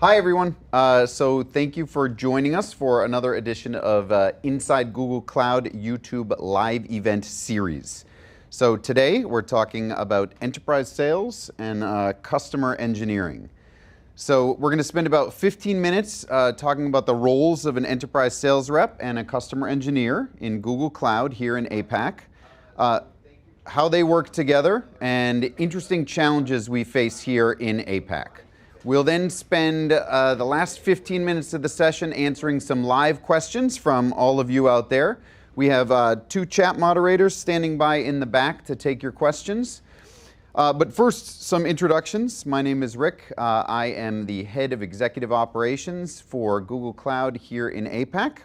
Hi, everyone. So thank you for joining us for another edition of Inside Google Cloud YouTube live event series. So today we're talking about enterprise sales and customer engineering. So we're going to spend about 15 minutes talking about the roles of an enterprise sales rep and a customer engineer in Google Cloud here in APAC, how they work together, and interesting challenges we face here in APAC. We'll then spend the last 15 minutes of the session answering some live questions from all of you out there. We have two chat moderators standing by in the back to take your questions. But first, some introductions. My name is Rick. I am the head of executive operations for Google Cloud here in APAC.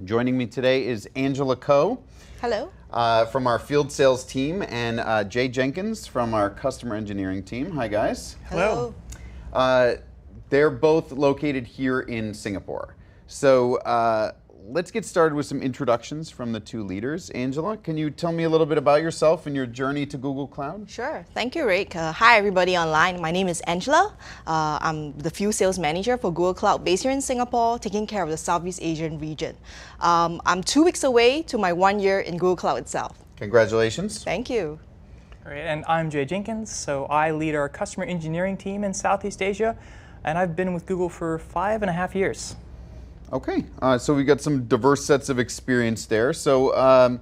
Joining me today is Angela Ko. Hello. From our field sales team, and Jay Jenkins from our customer engineering team. Hi, guys. Hello. They're both located here in Singapore. So let's get started with some introductions from the two leaders. Angela, can you tell me a little bit about yourself and your journey to Google Cloud? Sure. Thank you, Rick. Hi, everybody online. My name is Angela. I'm the field sales manager for Google Cloud based here in Singapore, taking care of the Southeast Asian region. I'm 2 weeks away to my 1 year in Google Cloud itself. Congratulations. Thank you. All right, and I'm Jay Jenkins, so I lead our customer engineering team in Southeast Asia, and I've been with Google for 5.5 years. Okay, so we've got some diverse sets of experience there. So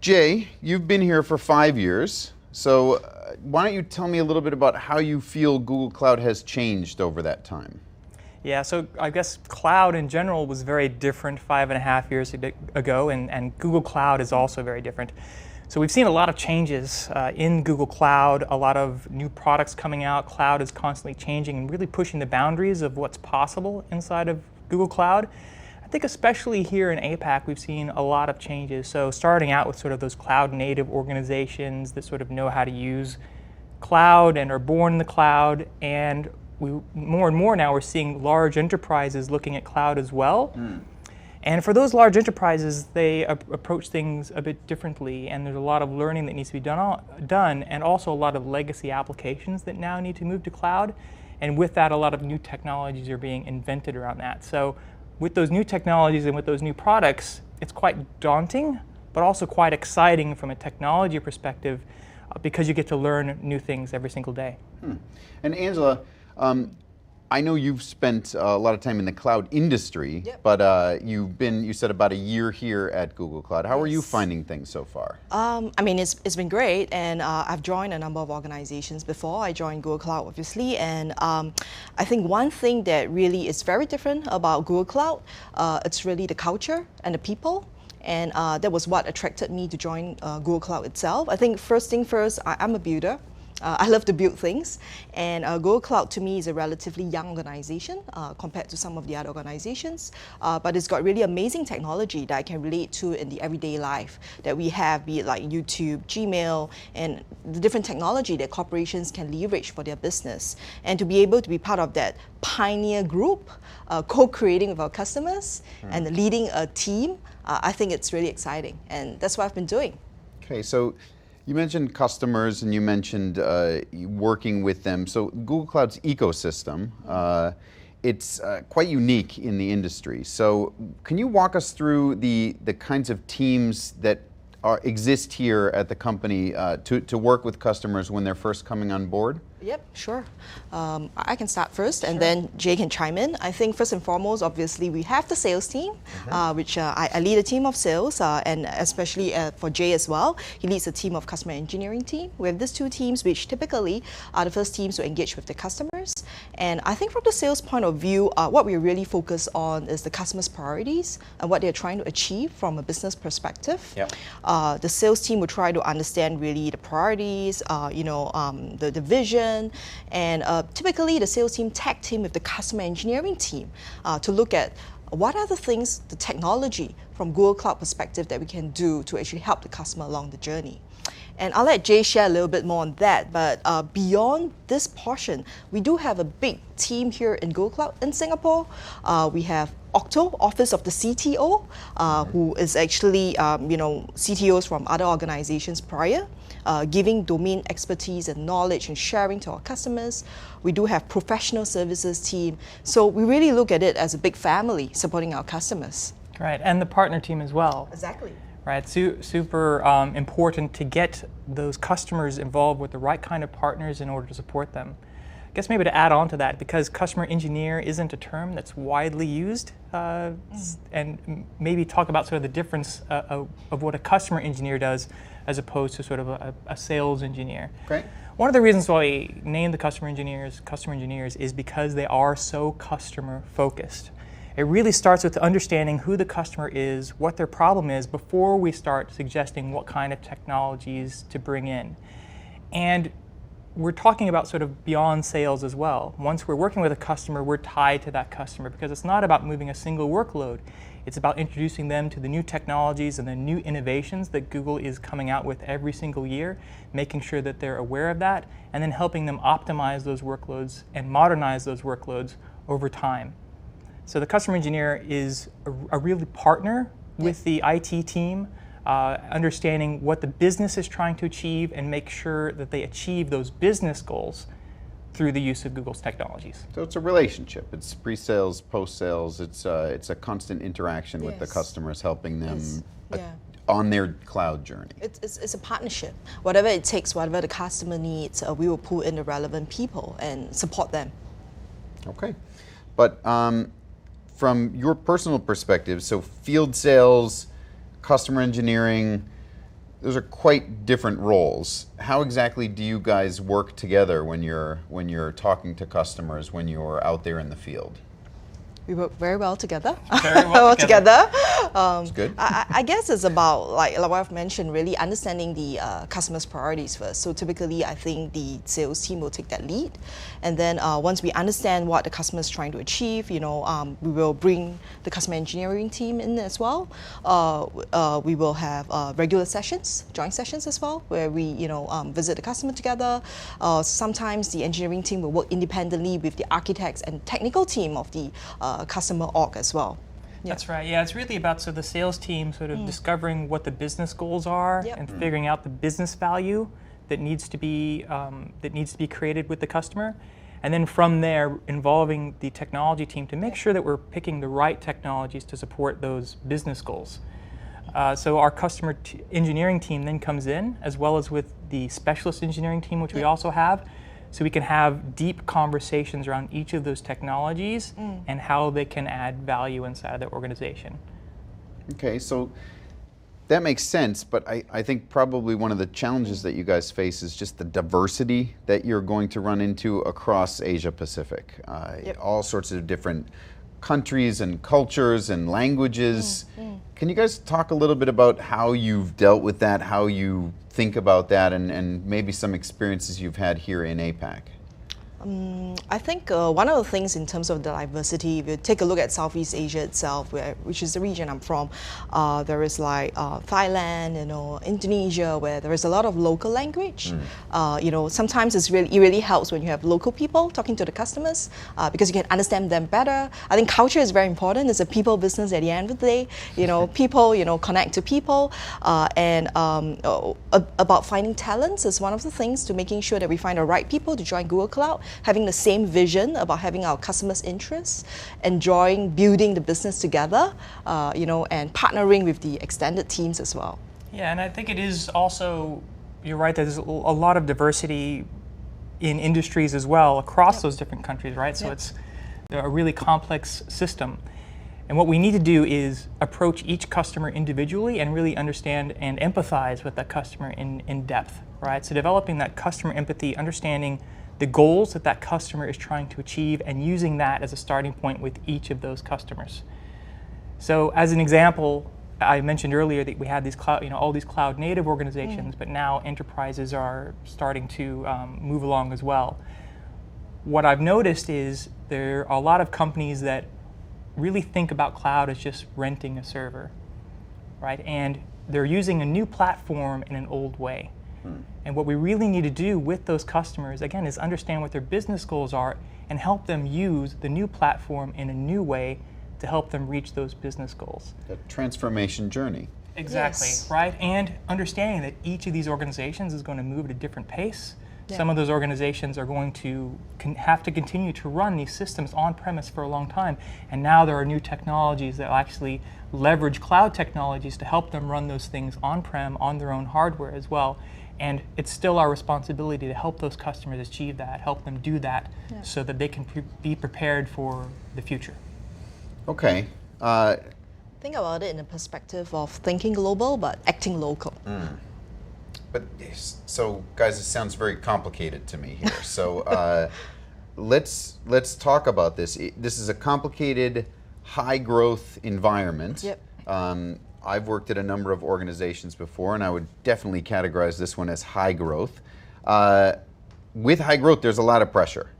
Jay, you've been here for 5 years, so why don't you tell me a little bit about how you feel Google Cloud has changed over that time? Yeah, so I guess cloud in general was very different 5.5 years ago, and Google Cloud is also very different. So we've seen a lot of changes in Google Cloud, a lot of new products coming out. Cloud is constantly changing and really pushing the boundaries of what's possible inside of Google Cloud. I think especially here in APAC, we've seen a lot of changes. So starting out with sort of those cloud native organizations that sort of know how to use cloud and are born in the cloud, and more and more now we're seeing large enterprises looking at cloud as well. And for those large enterprises, they approach things a bit differently, and there's a lot of learning that needs to be done, and also a lot of legacy applications that now need to move to cloud. And with that, a lot of new technologies are being invented around that. So with those new technologies and with those new products, it's quite daunting, but also quite exciting from a technology perspective, because you get to learn new things every single day. And Angela, I know you've spent a lot of time in the cloud industry, Yep. but you said about a year here at Google Cloud. How are you finding things so far? I mean, it's been great, and I've joined a number of organizations before. I joined Google Cloud, obviously, and I think one thing that really is very different about Google Cloud, it's really the culture and the people. And that was what attracted me to join Google Cloud itself. I think first thing first, I'm a builder. I love to build things, and Google Cloud to me is a relatively young organization compared to some of the other organizations, but it's got really amazing technology that I can relate to in the everyday life that we have, be it like YouTube, Gmail, and the different technology that corporations can leverage for their business. And to be able to be part of that pioneer group, co-creating with our customers and leading a team, I think it's really exciting, and that's what I've been doing. Okay, so you mentioned customers and you mentioned working with them. So Google Cloud's ecosystem, it's quite unique in the industry. So can you walk us through the kinds of teams that exist here at the company to work with customers when they're first coming on board? Yep, sure. I can start first, and then Jay can chime in. I think first and foremost, obviously, we have the sales team, which I lead a team of sales, and especially for Jay as well, he leads a team of customer engineering team. We have these two teams, which typically are the first teams to engage with the customers. And I think from the sales point of view, what we really focus on is the customer's priorities and what they're trying to achieve from a business perspective. Yep. The sales team will try to understand really the priorities, the vision, and typically the sales team tag team with the customer engineering team to look at what are the things, the technology from Google Cloud perspective that we can do to actually help the customer along the journey. And I'll let Jay share a little bit more on that, but beyond this portion, we do have a big team here in Google Cloud in Singapore. We have Octo, Office of the CTO, who is actually CTOs from other organizations prior. giving domain expertise and knowledge and sharing to our customers. We do have professional services team. So we really look at it as a big family supporting our customers. Right, and the partner team as well. Exactly. Right, super important to get those customers involved with the right kind of partners in order to support them. I guess maybe to add on to that, because customer engineer isn't a term that's widely used, and maybe talk about sort of the difference of what a customer engineer does as opposed to sort of a sales engineer. Great. One of the reasons why we name the customer engineers is because they are so customer focused. It really starts with understanding who the customer is, what their problem is, before we start suggesting what kind of technologies to bring in. And we're talking about sort of beyond sales as well. Once we're working with a customer, we're tied to that customer because it's not about moving a single workload. It's about introducing them to the new technologies and the new innovations that Google is coming out with every single year, making sure that they're aware of that, and then helping them optimize those workloads and modernize those workloads over time. So the customer engineer is a real partner with the IT team, understanding what the business is trying to achieve and make sure that they achieve those business goals through the use of Google's technologies. So it's a relationship. It's pre-sales, post-sales. It's a constant interaction with the customers, helping them on their cloud journey. It's a partnership. Whatever it takes, whatever the customer needs, we will pull in the relevant people and support them. Okay. But from your personal perspective, so field sales, customer engineering, those are quite different roles. How exactly do you guys work together when you're talking to customers, when you're out there in the field? We work very well together. Very well together. That's good. I guess it's about, like what I've mentioned, really understanding the customer's priorities first. So typically, I think the sales team will take that lead. And then once we understand what the customer is trying to achieve, we will bring the customer engineering team in as well. We will have regular sessions, joint sessions as well, where we visit the customer together. Sometimes the engineering team will work independently with the architects and technical team of the customer org as well. Yeah. That's right. Yeah, it's really about the sales team sort of discovering what the business goals are and figuring out the business value that needs to be created with the customer, and then from there involving the technology team to make sure that we're picking the right technologies to support those business goals. So our customer engineering team then comes in, as well as with the specialist engineering team, which we also have. So we can have deep conversations around each of those technologies and how they can add value inside of the organization. Okay, so that makes sense, but I think probably one of the challenges that you guys face is just the diversity that you're going to run into across Asia Pacific. All sorts of different countries and cultures and languages. Can you guys talk a little bit about how you've dealt with that, how you think about that, and maybe some experiences you've had here in APAC? I think one of the things in terms of the diversity, if you take a look at Southeast Asia itself, which is the region I'm from, there is like Thailand, Indonesia, where there is a lot of local language. Sometimes it really helps when you have local people talking to the customers because you can understand them better. I think culture is very important. It's a people business at the end of the day. People, connect to people, and about finding talents is one of the things to making sure that we find the right people to join Google Cloud. Having the same vision about having our customers' interests, enjoying building the business together, and partnering with the extended teams as well. Yeah, and I think it is also, you're right, there's a lot of diversity in industries as well across those different countries, right? So it's a really complex system. And what we need to do is approach each customer individually and really understand and empathize with that customer in depth, right? So developing that customer empathy, understanding the goals that customer is trying to achieve, and using that as a starting point with each of those customers. So as an example, I mentioned earlier that we had these all these cloud native organizations, but now enterprises are starting to move along as well. What I've noticed is there are a lot of companies that really think about cloud as just renting a server, right? And they're using a new platform in an old way. And what we really need to do with those customers, again, is understand what their business goals are and help them use the new platform in a new way to help them reach those business goals. The transformation journey. Exactly, Yes. right? And understanding that each of these organizations is going to move at a different pace. Yeah. Some of those organizations are going to have to continue to run these systems on premise for a long time. And now there are new technologies that will actually leverage cloud technologies to help them run those things on-prem, on their own hardware as well. And it's still our responsibility to help those customers achieve that, help them do that, so that they can be prepared for the future. Okay. Think about it in the perspective of thinking global but acting local. But so, guys, this sounds very complicated to me here. So, let's talk about this. This is a complicated, high growth environment. Yep. I've worked at a number of organizations before, and I would definitely categorize this one as high growth. With high growth, there's a lot of pressure,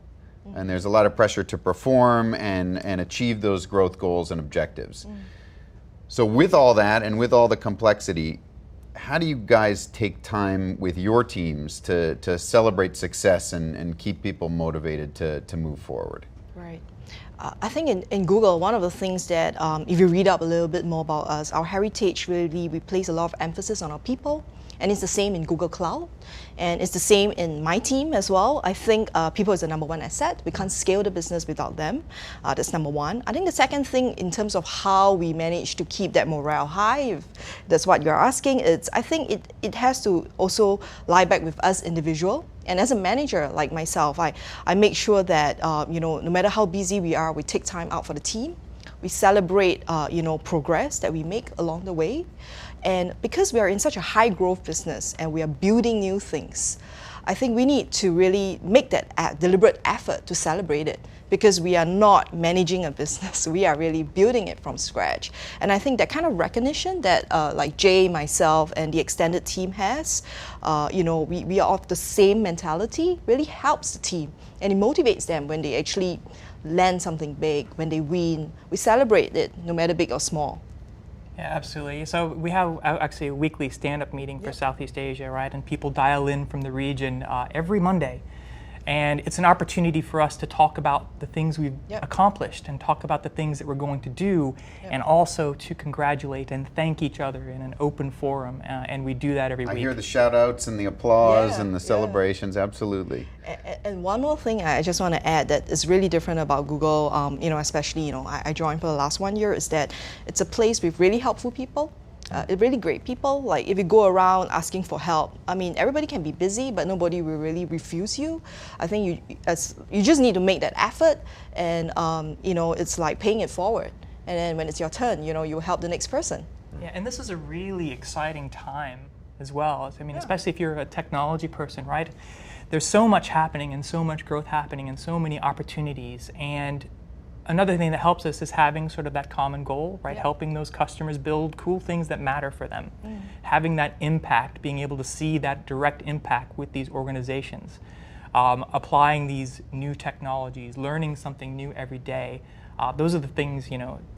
and there's a lot of pressure to perform and achieve those growth goals and objectives. So, with all that and with all the complexity, how do you guys take time with your teams to celebrate success and keep people motivated to move forward? Right. I think in Google, one of the things that, if you read up a little bit more about us, our heritage really, we place a lot of emphasis on our people. And it's the same in Google Cloud. And it's the same in my team as well. I think people is the number one asset. We can't scale the business without them. That's number one. I think the second thing in terms of how we manage to keep that morale high, if that's what you're asking, I think it has to also lie back with us individual. And as a manager like myself, I make sure that no matter how busy we are, we take time out for the team. We celebrate progress that we make along the way. And because we are in such a high growth business and we are building new things, I think we need to really make that deliberate effort to celebrate it, because we are not managing a business, we are really building it from scratch. And I think that kind of recognition that like Jay, myself, and the extended team has, we are of the same mentality, really helps the team. And it motivates them when they actually land something big, when they win. We celebrate it, no matter big or small. Yeah, absolutely. So we have actually a weekly stand-up meeting for Southeast Asia, right? And people dial in from the region every Monday. And it's an opportunity for us to talk about the things we've accomplished and talk about the things that we're going to do, and also to congratulate and thank each other in an open forum. And we do that every week. I hear the shout outs and the applause and the celebrations, absolutely. And one more thing I just want to add that is really different about Google, especially, I joined for the last 1 year, is that it's a place with really helpful people. Really great people. Like if you go around asking for help, I mean, everybody can be busy, but nobody will really refuse you. I think you just need to make that effort, and it's like paying it forward. And then when it's your turn, you help the next person. Yeah, and this is a really exciting time as well. I mean, especially if you're a technology person, right? There's so much happening and so much growth happening and so many opportunities. And another thing that helps us is having sort of that common goal, right? Helping those customers build cool things that matter for them. Having that impact, being able to see that direct impact with these organizations. Applying these new technologies, learning something new every day. Those are the things,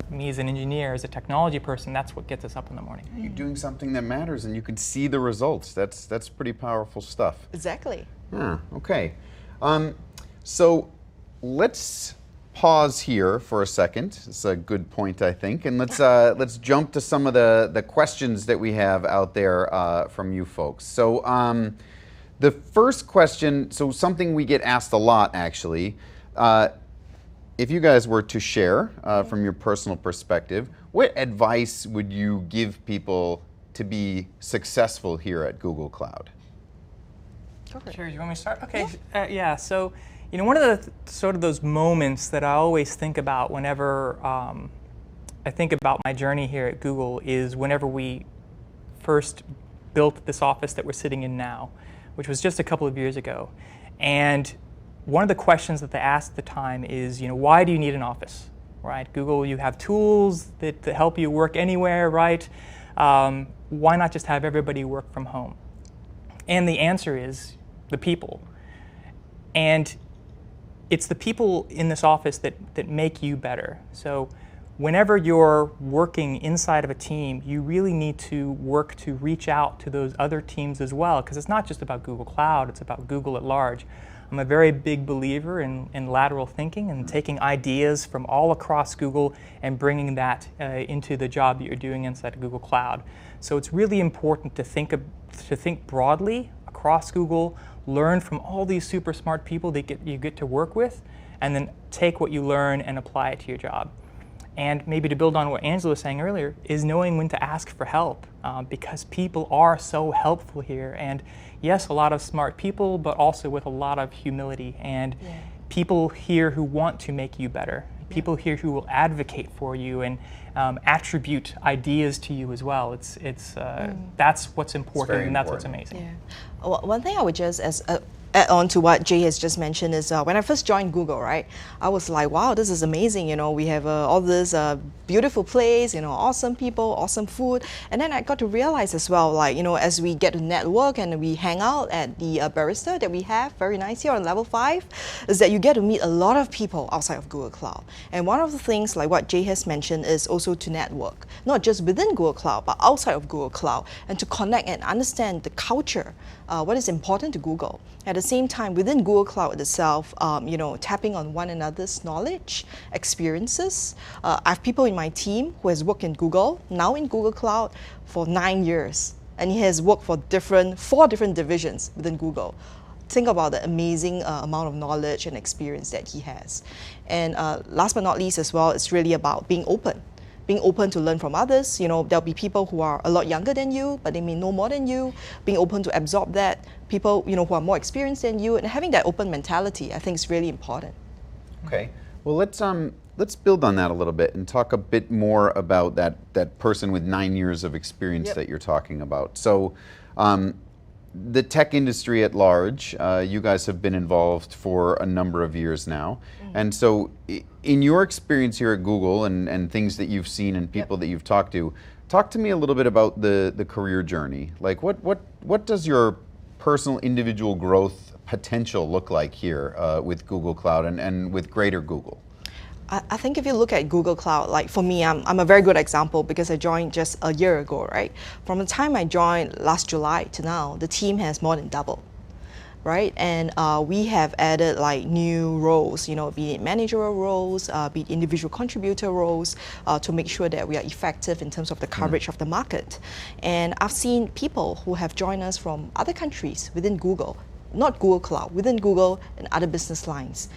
me as an engineer, as a technology person, that's what gets us up in the morning. You're doing something that matters and you can see the results. That's pretty powerful stuff. Exactly. Yeah, okay. So let's pause here for a second. It's a good point, I think, and let's jump to some of the questions that we have out there from you folks. So the first question, so something we get asked a lot, actually. If you guys were to share from your personal perspective, what advice would you give people to be successful here at Google Cloud? Sure, you want me to start? Okay, so one of the sort of those moments that I always think about whenever I think about my journey here at Google is whenever we first built this office that we're sitting in now, which was just a couple of years ago. And one of the questions that they asked at the time is, why do you need an office, right? Google, you have tools that help you work anywhere, right? Why not just have everybody work from home? And the answer is the people. And it's the people in this office that make you better. So whenever you're working inside of a team, you really need to work to reach out to those other teams as well, because it's not just about Google Cloud, it's about Google at large. I'm a very big believer in lateral thinking and taking ideas from all across Google and bringing that into the job that you're doing inside Google Cloud. So it's really important to think broadly across Google, learn from all these super smart people that you get to work with, and then take what you learn and apply it to your job. And maybe to build on what Angela was saying earlier, is knowing when to ask for help, because people are so helpful here. And yes, a lot of smart people, but also with a lot of humility. And people here who want to make you better. People here who will advocate for you and attribute ideas to you as well. That's what's important, and that's what's amazing. Yeah. Well, one thing I would just add on to what Jay has just mentioned is when I first joined Google, right, I was like, wow, this is amazing. You know, we have all this beautiful place, you know, awesome people, awesome food. And then I got to realize as well, like, you know, as we get to network and we hang out at the barista that we have very nice here on level 5, is that you get to meet a lot of people outside of Google Cloud. And one of the things, like what Jay has mentioned, is also to network, not just within Google Cloud, but outside of Google Cloud, and to connect and understand the culture, what is important to Google. At the same time, within Google Cloud itself, you know, tapping on one another's knowledge, experiences. I have people in my team who has worked in Google, now in Google Cloud, for 9 years. And he has worked for 4 different divisions within Google. Think about the amazing amount of knowledge and experience that he has. And last but not least as well, it's really about being open. Being open to learn from others. You know, there'll be people who are a lot younger than you, but they may know more than you. Being open to absorb that. People, you know, who are more experienced than you, and having that open mentality, I think, is really important. Okay. Well, let's build on that a little bit and talk a bit more about that person with 9 years of experience that you're talking about. So, the tech industry at large, you guys have been involved for a number of years now. And so in your experience here at Google and things that you've seen and people that you've talked to, talk to me a little bit about the career journey. Like what does your personal individual growth potential look like here with Google Cloud and with greater Google? I think if you look at Google Cloud, like for me, I'm a very good example because I joined just a year ago, right? From the time I joined last July to now, the team has more than doubled, right? And we have added like new roles, you know, be it managerial roles, be it individual contributor roles, to make sure that we are effective in terms of the coverage of the market. And I've seen people who have joined us from other countries within Google, not Google Cloud, within Google and other business lines.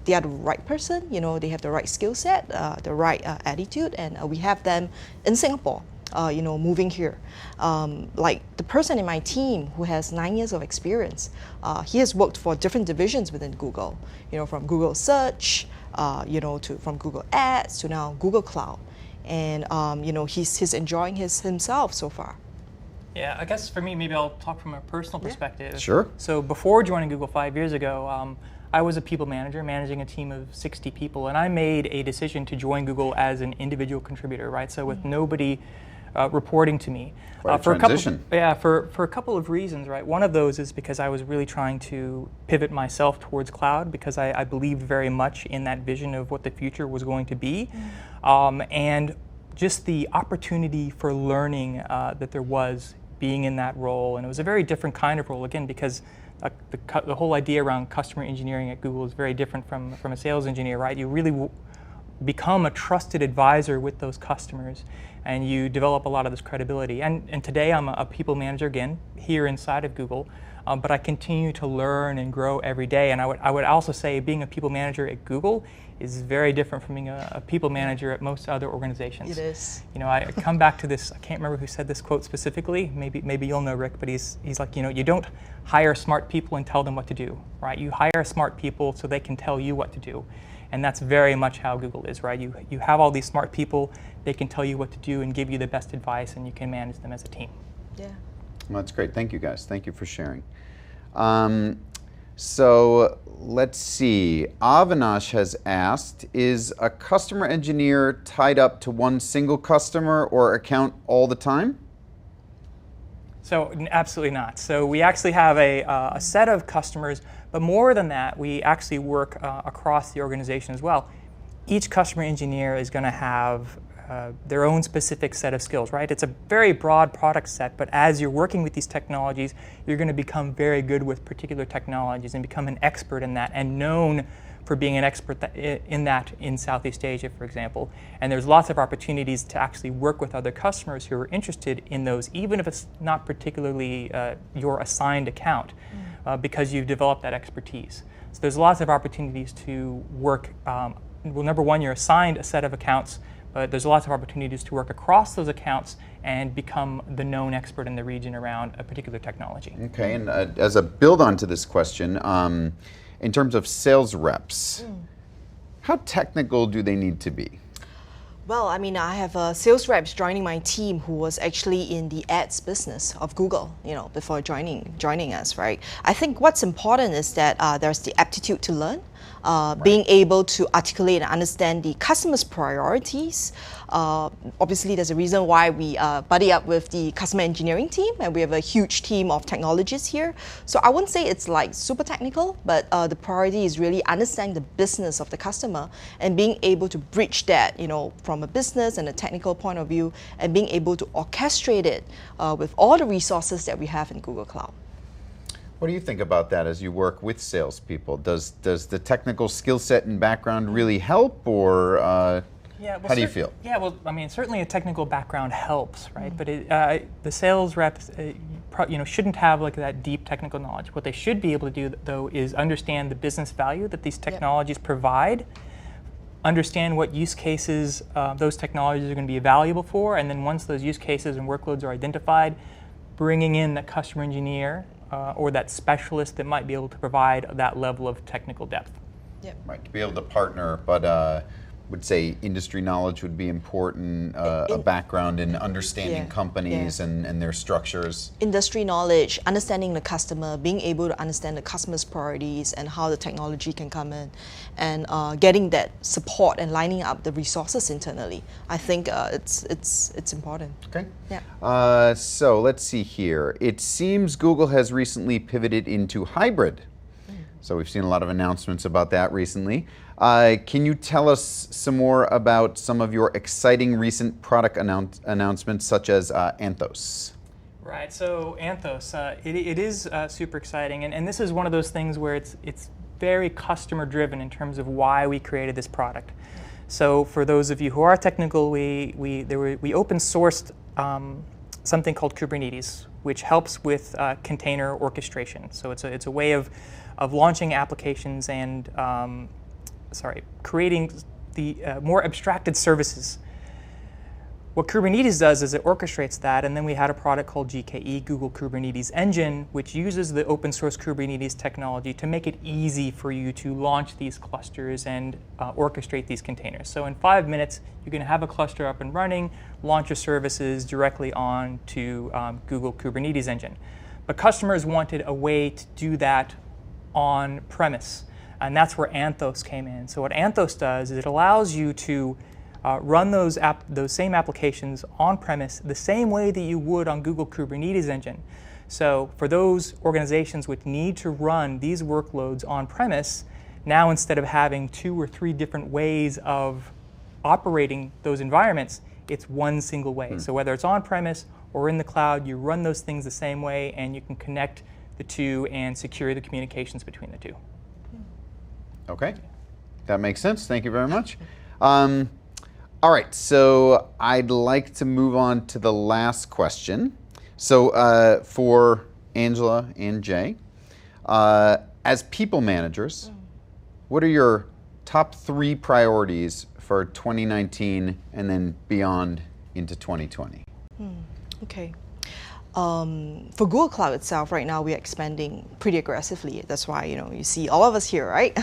They are the right person, you know, they have the right skill set, the right attitude, and we have them in Singapore, you know, moving here. Like the person in my team who has 9 years of experience, he has worked for different divisions within Google, you know, from Google Search, you know, from Google Ads to now Google Cloud. And, you know, he's enjoying himself so far. Yeah, I guess for me, maybe I'll talk from a personal perspective. Sure. So before joining Google 5 years ago, I was a people manager managing a team of 60 people, and I made a decision to join Google as an individual contributor, right? So with nobody reporting to me. For transition. For a couple of reasons, right? One of those is because I was really trying to pivot myself towards cloud because I believed very much in that vision of what the future was going to be. And just the opportunity for learning that there was being in that role. And it was a very different kind of role, again, because the whole idea around customer engineering at Google is very different from a sales engineer, right? You really become a trusted advisor with those customers, and you develop a lot of this credibility. And today I'm a people manager, again, here inside of Google, but I continue to learn and grow every day. And I would also say being a people manager at Google is very different from being a people manager at most other organizations. It is. You know, I come back to this, I can't remember who said this quote specifically, maybe you'll know, Rick, but he's like, you know, you don't hire smart people and tell them what to do, right? You hire smart people so they can tell you what to do. And that's very much how Google is, right? You have all these smart people, they can tell you what to do and give you the best advice, and you can manage them as a team. Yeah. Well, that's great. Thank you, guys. Thank you for sharing. So let's see. Avinash has asked, is a customer engineer tied up to one single customer or account all the time? So absolutely not. So we actually have a set of customers, but more than that, we actually work across the organization as well. Each customer engineer is going to have their own specific set of skills, right? It's a very broad product set, but as you're working with these technologies, you're going to become very good with particular technologies and become an expert in that and known for being an expert in that in Southeast Asia, for example. And there's lots of opportunities to actually work with other customers who are interested in those, even if it's not particularly your assigned account, because you've developed that expertise. So there's lots of opportunities to work. Well, number one, you're assigned a set of accounts, but there's lots of opportunities to work across those accounts and become the known expert in the region around a particular technology. Okay, and as a build on to this question, in terms of sales reps, how technical do they need to be? Well, I mean, I have sales reps joining my team who was actually in the ads business of Google, before joining us, right? I think what's important is that there's the aptitude to learn, being able to articulate and understand the customer's priorities. Obviously, there's a reason why we buddy up with the customer engineering team, and we have a huge team of technologists here. So I wouldn't say it's like super technical, but the priority is really understanding the business of the customer and being able to bridge that, from a business and a technical point of view, and being able to orchestrate it with all the resources that we have in Google Cloud. What do you think about that as you work with salespeople? Does the technical skill set and background really help, or how do you feel? Yeah, well, I mean, certainly a technical background helps, right? But the sales reps, shouldn't have like that deep technical knowledge. What they should be able to do, though, is understand the business value that these technologies provide, understand what use cases those technologies are going to be valuable for, and then once those use cases and workloads are identified, bringing in that customer engineer or that specialist that might be able to provide that level of technical depth. Yep. Right, to be able to partner, but would say industry knowledge would be important, a background in understanding companies and their structures. Industry knowledge, understanding the customer, being able to understand the customer's priorities and how the technology can come in, and getting that support and lining up the resources internally. I think it's important. Okay. Yeah. So let's see here. It seems Google has recently pivoted into hybrid. So we've seen a lot of announcements about that recently. Can you tell us some more about some of your exciting recent product announcements, such as Anthos? Right, so Anthos, it is super exciting, and this is one of those things where it's very customer driven in terms of why we created this product. So for those of you who are technical, we open sourced something called Kubernetes, which helps with container orchestration. So it's a way of launching applications and creating the more abstracted services. What Kubernetes does is it orchestrates that, and then we had a product called GKE, Google Kubernetes Engine, which uses the open source Kubernetes technology to make it easy for you to launch these clusters and orchestrate these containers. So in 5 minutes, you can have a cluster up and running, launch your services directly on to Google Kubernetes Engine. But customers wanted a way to do that on premise, and that's where Anthos came in. So what Anthos does is it allows you to run those same applications on premise the same way that you would on Google Kubernetes Engine. So for those organizations which need to run these workloads on premise, now instead of having 2 or 3 different ways of operating those environments, it's one single way. So whether it's on premise or in the cloud, you run those things the same way, and you can connect the two and secure the communications between the two. Okay, that makes sense. Thank you very much. All right, so I'd like to move on to the last question. So for Angela and Jay, as people managers, what are your top 3 priorities for 2019 and then beyond into 2020? Okay. For Google Cloud itself, right now we are expanding pretty aggressively. That's why you see all of us here, right,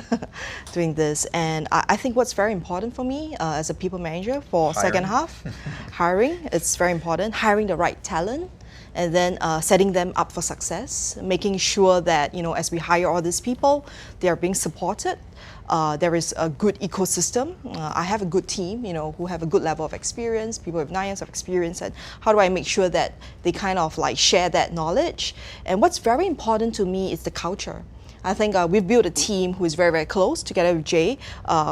doing this. And I think what's very important for me as a people manager for second half, hiring. It's very important. Hiring the right talent, and then setting them up for success. Making sure that as we hire all these people, they are being supported. There is a good ecosystem. I have a good team, who have a good level of experience, people with 9 years of experience, and how do I make sure that they kind of like share that knowledge? And what's very important to me is the culture. I think we've built a team who is very, very close together with Jay.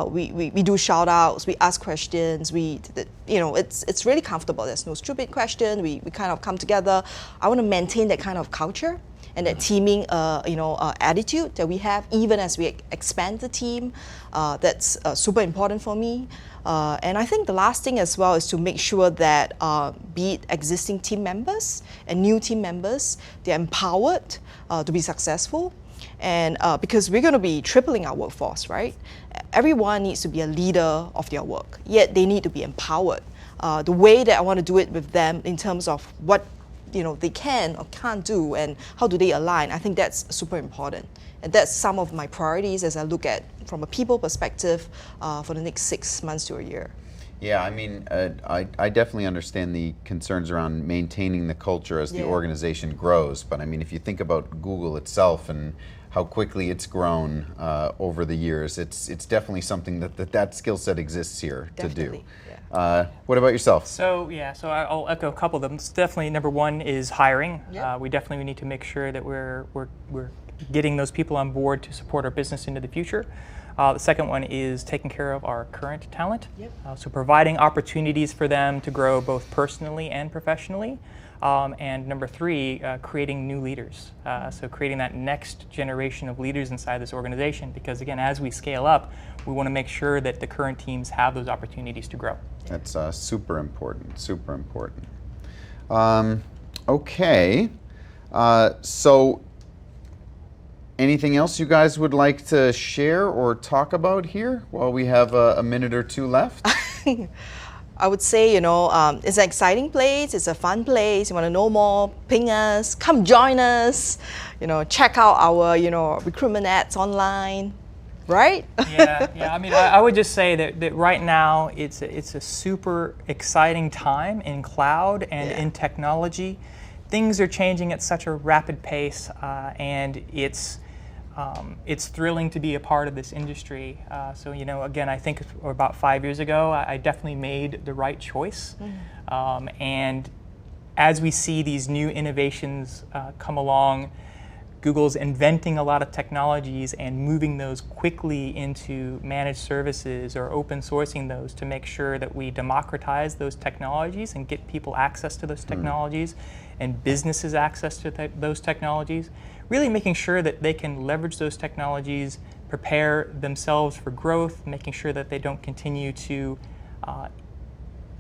We do shout outs, we ask questions, it's really comfortable. There's no stupid question. We kind of come together. I want to maintain that kind of culture and that teaming attitude that we have even as we expand the team. That's super important for me. And I think the last thing as well is to make sure that be it existing team members and new team members, they're empowered to be successful. And because we're going to be tripling our workforce, right? Everyone needs to be a leader of their work, yet they need to be empowered. The way that I want to do it with them in terms of what they can or can't do and how do they align, I think that's super important. And that's some of my priorities as I look at from a people perspective for the next 6 months to a year. Yeah, I mean, I definitely understand the concerns around maintaining the culture as the organization grows. But I mean, if you think about Google itself and how quickly it's grown over the years, it's definitely something that skill set exists here to do. What about yourself? So I'll echo a couple of them. It's definitely number one is hiring. Yeah. We definitely need to make sure that we're getting those people on board to support our business into the future. The second one is taking care of our current talent. Yep. So providing opportunities for them to grow both personally and professionally. And number three, creating new leaders. So creating that next generation of leaders inside this organization, because again, as we scale up, we want to make sure that the current teams have those opportunities to grow. That's super important, super important. Okay, so anything else you guys would like to share or talk about here while we have a minute or two left? I would say, it's an exciting place, it's a fun place. You want to know more, ping us, come join us, check out our, recruitment ads online, right? Yeah. I mean, I would just say that right now it's a super exciting time in cloud and in technology. Things are changing at such a rapid pace, and it's thrilling to be a part of this industry. So again, I think about 5 years ago, I definitely made the right choice. And as we see these new innovations come along, Google's inventing a lot of technologies and moving those quickly into managed services or open sourcing those to make sure that we democratize those technologies and get people access to those technologies and businesses access to those technologies. Really making sure that they can leverage those technologies, prepare themselves for growth, making sure that they don't continue to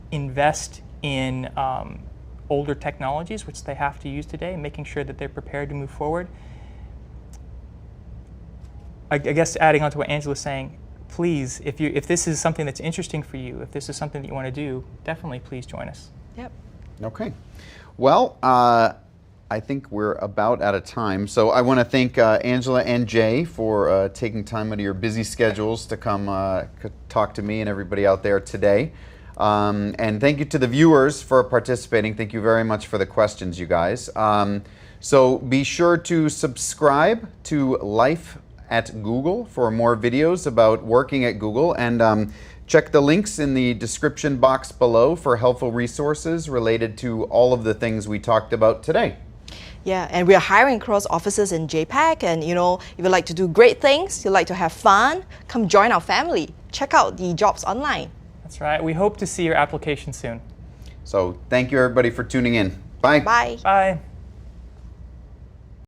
invest in older technologies, which they have to use today, making sure that they're prepared to move forward. I guess adding on to what Angela's saying, please, if this is something that's interesting for you, if this is something that you want to do, definitely please join us. Yep. Okay. Well, I think we're about out of time. So I want to thank Angela and Jay for taking time out of your busy schedules to come talk to me and everybody out there today. And thank you to the viewers for participating. Thank you very much for the questions, you guys. So be sure to subscribe to Life at Google for more videos about working at Google, and check the links in the description box below for helpful resources related to all of the things we talked about today. Yeah, and we are hiring across offices in JPAC, and if you like to do great things, you like to have fun, come join our family. Check out the jobs online. That's right. We hope to see your application soon. So thank you everybody for tuning in. Bye. Bye. Bye.